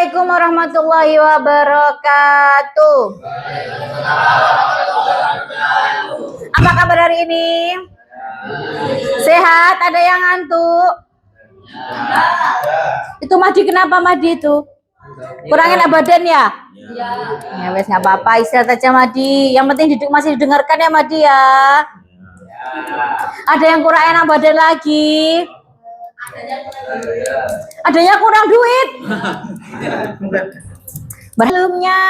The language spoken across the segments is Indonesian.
Assalamualaikum warahmatullahi wabarakatuh. Apa kabar hari ini? Sehat? Ada yang ngantuk? Itu Madi kenapa Madi itu? Kurangin badan ya? Ya wes nggak apa-apa, istirahat aja Madi. Yang penting masih didengarkan ya Madi ya. Ada yang kurang enak badan lagi? Adanya kurang duit. Belumnya.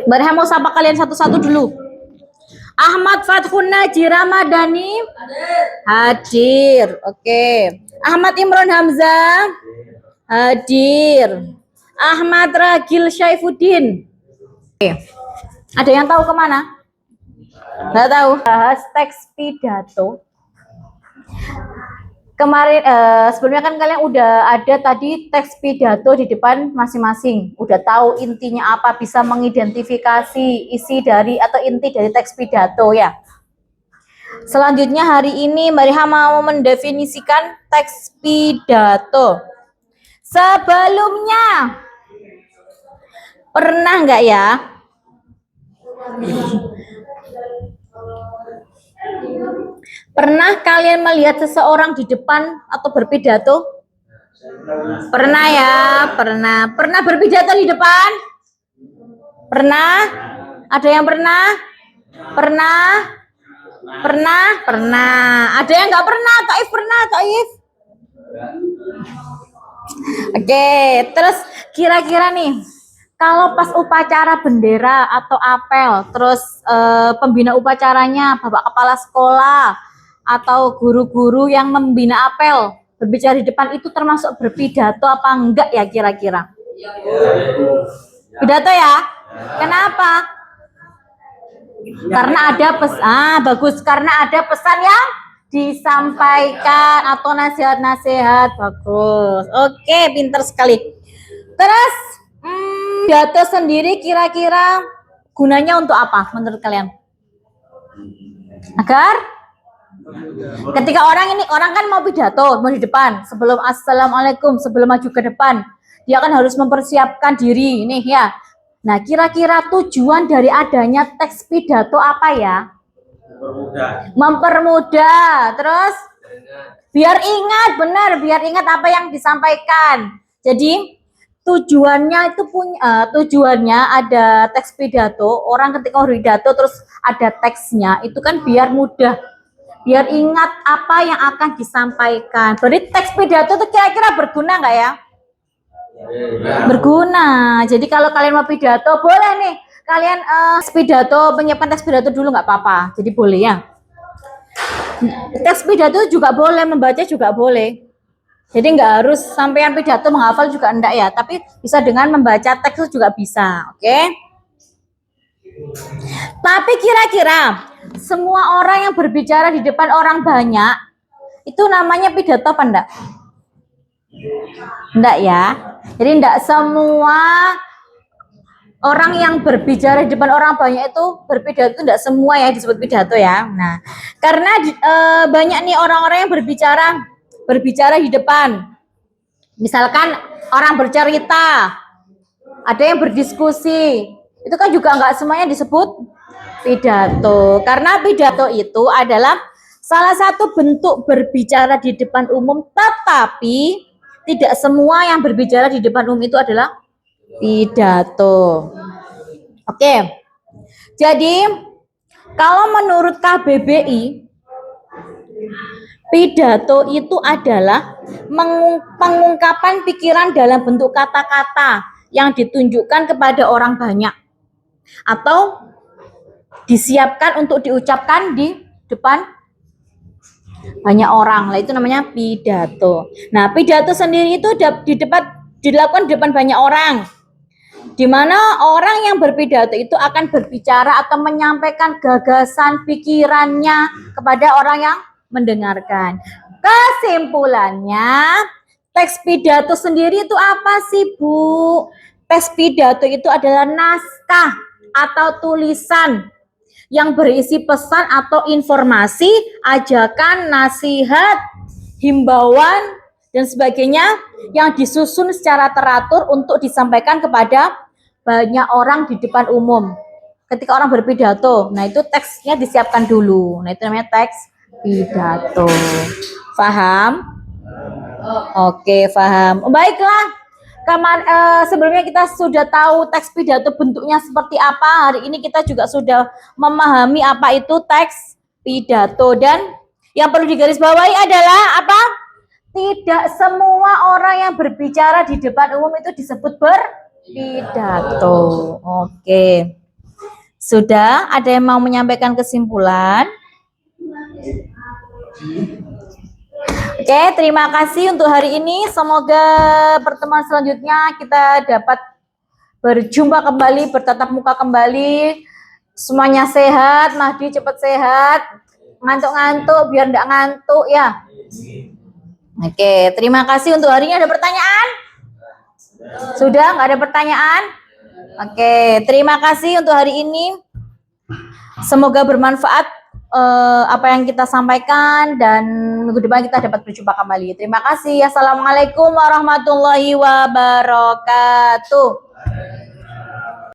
Barha mau sapa kalian satu-satu dulu. Ahmad Fathun Naji Ramadhani hadir. Oke. Ahmad Imron Hamzah hadir. Ahmad Ragil Syaifuddin. Oke. Ada yang tahu kemana? Nggak tahu. Bahas teks pidato. Kemarin sebelumnya kan kalian udah ada tadi teks pidato di depan masing-masing, udah tahu intinya apa, bisa mengidentifikasi isi dari atau inti dari teks pidato ya. Selanjutnya hari ini Mariha mau mendefinisikan teks pidato. Sebelumnya pernah nggak ya pernah kalian melihat seseorang di depan atau berpidato? Pernah ya, pernah. Pernah berpidato di depan? Pernah? Ada yang pernah? Pernah? Pernah? Pernah. Ada yang nggak pernah? Kak If pernah, Kak If? Oke, terus kira-kira nih, kalau pas upacara bendera atau apel, terus pembina upacaranya, Bapak Kepala Sekolah, atau guru-guru yang membina apel berbicara di depan, itu termasuk berpidato apa enggak ya kira-kira? Pidato ya? Kenapa? Karena ada bagus, karena ada pesan yang disampaikan atau nasihat-nasihat. Bagus. Oke, pintar sekali. Terus pidato sendiri kira-kira gunanya untuk apa menurut kalian? Agar ketika orang kan mau pidato, mau di depan, sebelum assalamualaikum, sebelum maju ke depan, dia kan harus mempersiapkan diri nih ya. Nah, kira-kira tujuan dari adanya teks pidato apa ya? Mempermudah. Terus biar ingat, benar, biar ingat apa yang disampaikan. Jadi tujuannya itu tujuannya ada teks pidato. Orang ketika pidato terus ada teksnya, itu kan biar mudah, biar ingat apa yang akan disampaikan. Berarti teks pidato itu kira-kira berguna nggak ya? Berguna. Jadi kalau kalian mau pidato, boleh nih kalian pidato, menyiapkan teks pidato dulu nggak apa-apa. Jadi boleh ya. Teks pidato juga boleh, membaca juga boleh. Jadi nggak harus sampean pidato menghafal juga enggak ya, tapi bisa dengan membaca teks itu juga bisa, oke? Tapi kira-kira semua orang yang berbicara di depan orang banyak itu namanya pidato apa enggak? Enggak ya. Jadi enggak semua orang yang berbicara di depan orang banyak itu berpidato, itu enggak semua ya disebut pidato ya. Nah, karena banyak nih orang-orang yang berbicara di depan. Misalkan orang bercerita, ada yang berdiskusi, itu kan juga enggak semuanya disebut pidato. Karena pidato itu adalah salah satu bentuk berbicara di depan umum, tetapi tidak semua yang berbicara di depan umum itu adalah pidato. Oke. Jadi kalau menurut KBBI, pidato itu adalah pengungkapan pikiran dalam bentuk kata-kata yang ditunjukkan kepada orang banyak atau disiapkan untuk diucapkan di depan banyak orang. Lah itu namanya pidato. Nah, pidato sendiri itu dilakukan di depan banyak orang, di mana orang yang berpidato itu akan berbicara atau menyampaikan gagasan pikirannya kepada orang yang mendengarkan. Kesimpulannya, teks pidato sendiri itu apa sih, Bu? Teks pidato itu adalah naskah atau tulisan yang berisi pesan atau informasi, ajakan, nasihat, himbauan, dan sebagainya yang disusun secara teratur untuk disampaikan kepada banyak orang di depan umum. Ketika orang berpidato, nah itu teksnya disiapkan dulu. Nah itu namanya teks pidato. Paham? Oke, paham. Baiklah. Sebelumnya kita sudah tahu teks pidato bentuknya seperti apa. Hari ini kita juga sudah memahami apa itu teks pidato, dan yang perlu digarisbawahi adalah apa? Tidak semua orang yang berbicara di depan umum itu disebut berpidato. Oke. Sudah ada yang mau menyampaikan kesimpulan? Oke, terima kasih untuk hari ini. Semoga pertemuan selanjutnya kita dapat berjumpa kembali, bertatap muka kembali. Semuanya sehat, Mahdi cepat sehat. Ngantuk-ngantuk biar enggak ngantuk ya. Oke, terima kasih untuk hari ini. Ada pertanyaan? Sudah, nggak ada pertanyaan? Oke, terima kasih untuk hari ini. Semoga bermanfaat apa yang kita sampaikan, dan minggu depan kita dapat berjumpa kembali. Terima kasih. Assalamualaikum warahmatullahi wabarakatuh.